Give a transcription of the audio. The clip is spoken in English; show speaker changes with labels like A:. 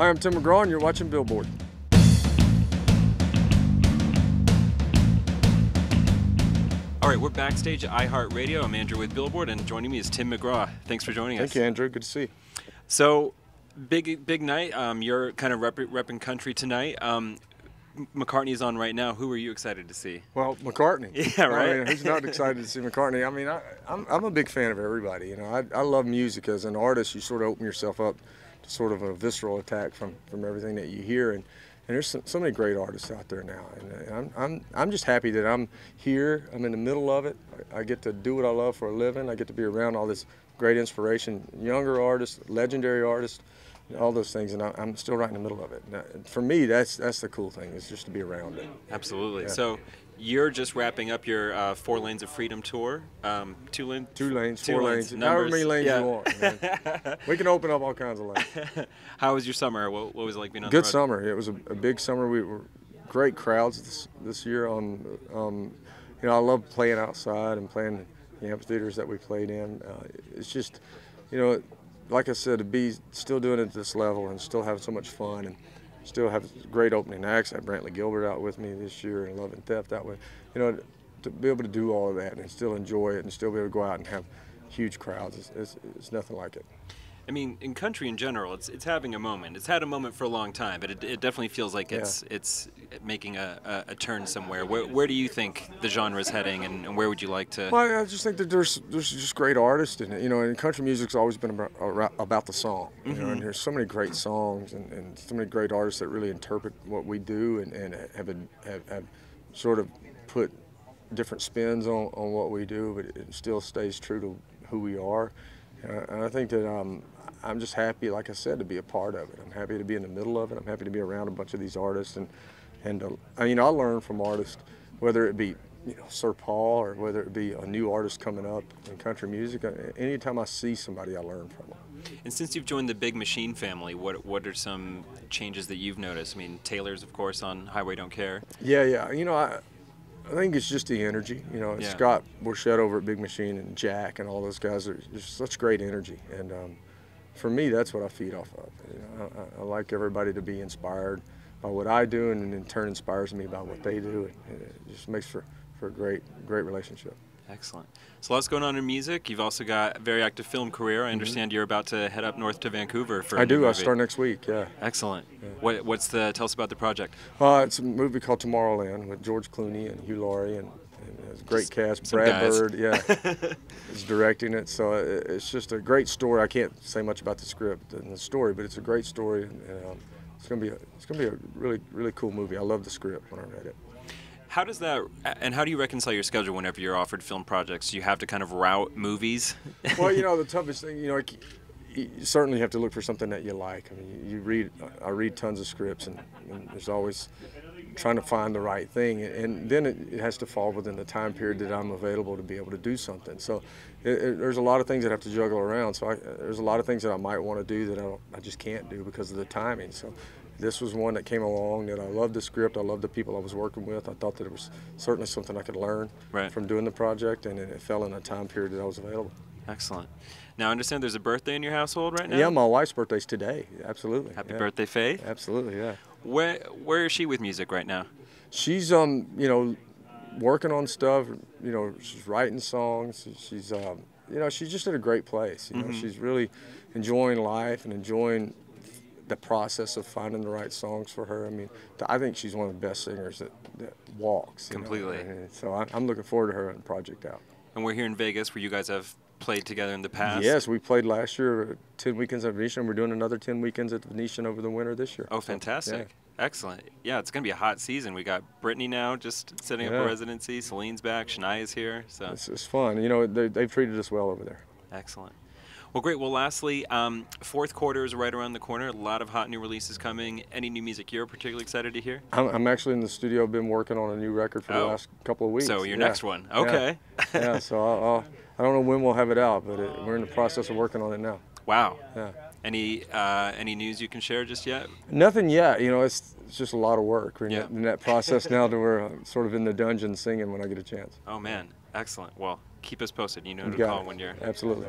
A: Hi, I'm Tim McGraw, and you're watching Billboard.
B: All right, we're backstage at iHeartRadio. I'm Andrew with Billboard, and joining me is Tim McGraw. Thanks for joining us.
A: Thank you, Andrew. Good to see you.
B: So, big night. You're kind of repping country tonight. McCartney's on right now. Who are you excited to see?
A: Well, McCartney.
B: Yeah, right.
A: I mean, who's not excited to see McCartney? I mean, I'm a big fan of everybody. You know, I love music. As an artist, you sort of open yourself up to sort of a visceral attack from everything that you hear, and there's so many great artists out there now. And I'm just happy that I'm here. I'm in the middle of it. I get to do what I love for a living. I get to be around all this great inspiration, younger artists, legendary artists, all those things, and I'm still right in the middle of it. Now, for me, that's the cool thing, is just to be around it.
B: Absolutely.
A: Yeah.
B: So you're just wrapping up your 4 Lanes of Freedom tour. 2 lanes?
A: 2 lanes, 4
B: lanes,
A: lanes, however many lanes
B: yeah.
A: you want. Man. We can open up all kinds of lanes.
B: How was your summer? What was it like being on
A: Good
B: the road?
A: summer. It was a big summer. We were great crowds this year. You know, I love playing outside and playing the amphitheaters that we played in. It's just, you know, like I said, to be still doing it at this level and still have so much fun and still have great opening acts. I had Brantley Gilbert out with me this year and Love and Theft that way. You know, to be able to do all of that and still enjoy it and still be able to go out and have huge crowds, it's nothing like it.
B: I mean, in country in general, it's having a moment. It's had a moment for a long time, but it definitely feels like it's making a turn somewhere. Where do you think the genre is heading, and where would you like to?
A: Well, I just think that there's just great artists, and you know, and country music's always been about the song. You know, and there's so many great songs and so many great artists that really interpret what we do and have sort of put different spins on what we do, but it still stays true to who we are. And I think that I'm just happy, like I said, to be a part of it. I'm happy to be in the middle of it. I'm happy to be around a bunch of these artists, and you know, I learn from artists, whether it be, you know, Sir Paul or whether it be a new artist coming up in country music. Anytime I see somebody, I learn from them.
B: And since you've joined the Big Machine family, what are some changes that you've noticed? I mean, Taylor's, of course, on Highway Don't Care.
A: Yeah. You know, I think it's just the energy. You know, Scott Borchett over at Big Machine and Jack and all those guys are just such great energy. And for me, that's what I feed off of. You know, I like everybody to be inspired by what I do, and in turn inspires me by what they do. And it just makes for a great relationship.
B: Excellent. So lots going on in music. You've also got a very active film career. I understand you're about to head up north to Vancouver for a new movie.
A: I start next week, yeah.
B: Excellent. Yeah. Tell us about the project.
A: It's a movie called Tomorrowland with George Clooney and Hugh Laurie, and it's a great cast. Brad Bird, is directing it. So it's just a great story. I can't say much about the script and the story, but it's a great story, and it's gonna be a really cool movie. I love the script when I read it.
B: How does that, and how do you reconcile your schedule whenever you're offered film projects? Do you have to kind of route movies? Well,
A: you know, the toughest thing, you know, you certainly have to look for something that you like. I mean, I read tons of scripts, and there's always trying to find the right thing, and then it has to fall within the time period that I'm available to be able to do something. So there's a lot of things that I have to juggle around. So there's a lot of things that I might want to do that I just can't do because of the timing. So this was one that came along that I loved the script. I loved the people I was working with. I thought that it was certainly something I could learn from doing the project, and it fell in a time period that I was available.
B: Excellent. Now, I understand there's a birthday in your household right now?
A: Yeah, my wife's birthday's today. Absolutely.
B: Happy birthday, Faith.
A: Absolutely, yeah.
B: Where is she with music right now?
A: She's you know, working on stuff. You know, she's writing songs. She's you know, she's just at a great place. You know, she's really enjoying life and enjoying the process of finding the right songs for her. I mean, I think she's one of the best singers that walks.
B: Completely.
A: And so I'm looking forward to her and the project out.
B: And we're here in Vegas, where you guys have played together in the past.
A: Yes, we played last year 10 weekends at Venetian. We're doing another 10 weekends at the Venetian over the winter this year.
B: Oh, fantastic. Yeah. Excellent. Yeah, it's going to be a hot season. We got Brittany now just setting up a residency. Celine's back. Shania's here. So
A: it's fun. You know, they've treated us well over there.
B: Excellent. Well, great. Well, lastly, fourth quarter is right around the corner. A lot of hot new releases coming. Any new music you're particularly excited to hear?
A: I'm actually in the studio. I've been working on a new record for the last couple of weeks.
B: So your next one. Okay.
A: Yeah, so I don't know when we'll have it out, but we're in the process of working on it now.
B: Wow.
A: Yeah.
B: Any news you can share just yet?
A: Nothing yet. You know, it's just a lot of work. We're in that process now to where I'm sort of in the dungeon singing when I get a chance.
B: Oh, man. Excellent. Well, keep us posted. You know who to call when you're...
A: Absolutely.